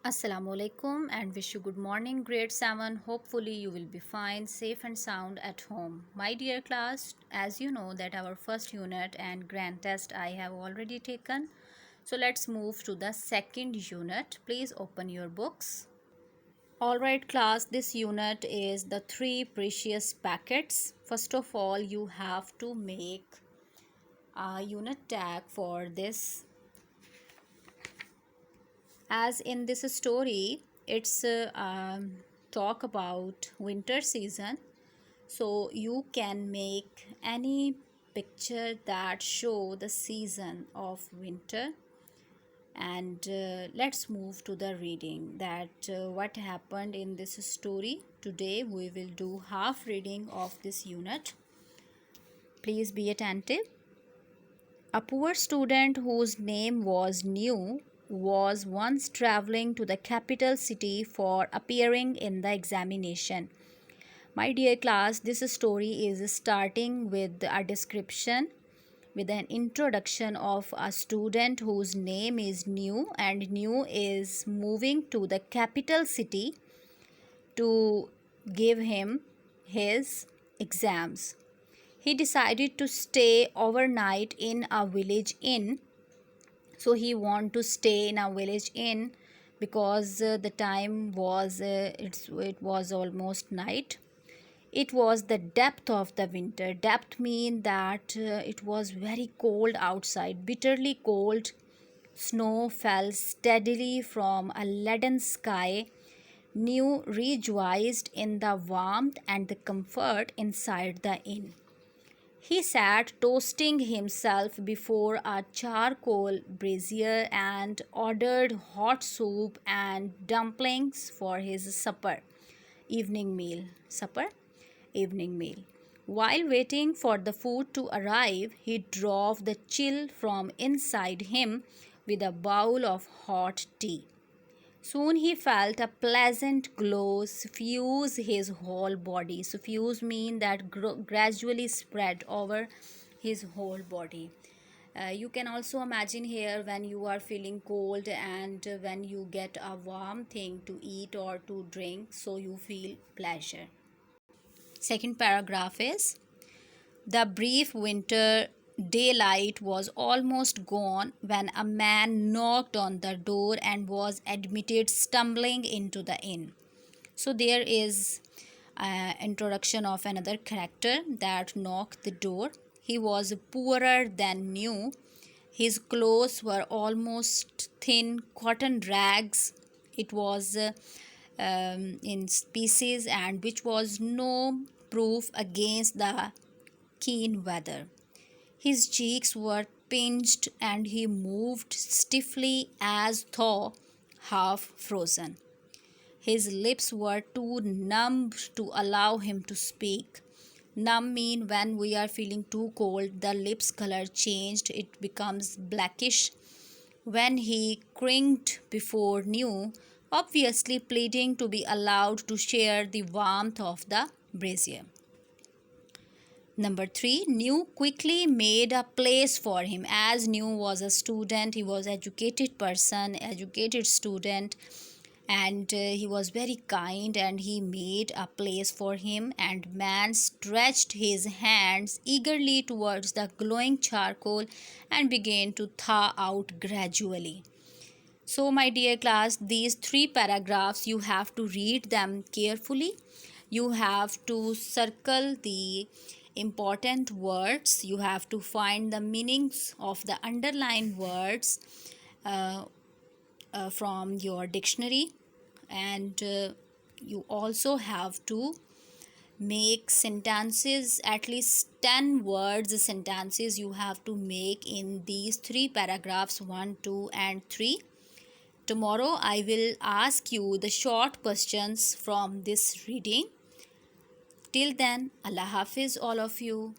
Assalamu alaikum and wish you good morning grade 7. Hopefully you will be fine, safe and sound at home. My dear class, as you know that our first unit and grand test I have already taken. So let's move to the second unit. Please open your books. Alright class, this unit is the 3 precious packets. First of all, you have to make a unit tag for this. As in this story, it's talk about winter season, so you can make any picture that show the season of winter. And let's move to the reading that what happened in this story. Today we will do half reading of this unit. Please be attentive. A poor student whose name was New was once traveling to the capital city for appearing in the examination. My dear class, this story is starting with a description with an introduction of a student whose name is New, and New is moving to the capital city to give him his exams. He decided to stay overnight in a village inn. So he want to stay in a village inn because the time was it was almost night. It was the depth of the winter. Depth mean that it was very cold outside, bitterly cold. Snow fell steadily from a leaden sky. New rejoiced in the warmth and the comfort inside the inn. He sat toasting himself before a charcoal brazier and ordered hot soup and dumplings for his evening meal. Evening meal. While waiting for the food to arrive, he drove the chill from inside him with a bowl of hot tea. Soon he felt a pleasant glow suffuse his whole body. Suffuse mean that gradually spread over his whole body. You can also imagine here when you are feeling cold and when you get a warm thing to eat or to drink, so you feel pleasure. Second paragraph is: the brief winter daylight was almost gone when a man knocked on the door and was admitted stumbling into the inn. So there is an introduction of another character that knocked the door. He was poorer than New. His clothes were almost thin cotton rags. It was in pieces, and which was no proof against the keen weather. His cheeks were pinched and he moved stiffly as though half frozen. His lips were too numb to allow him to speak. Numb mean when we are feeling too cold, the lips color changed, it becomes blackish. When he cringed before New, obviously pleading to be allowed to share the warmth of the brazier. Number 3, New quickly made a place for him. As New was a student, he was educated student, and he was very kind, and he made a place for him, and man stretched his hands eagerly towards the glowing charcoal and began to thaw out gradually. So my dear class, these 3 paragraphs you have to read them carefully. You have to circle the important words. You have to find the meanings of the underlined words uh, from your dictionary, and you also have to make sentences, at least 10 words sentences you have to make in these 3 paragraphs, 1, 2 and 3. Tomorrow I will ask you the short questions from this reading. Till then, Allah Hafiz all of you.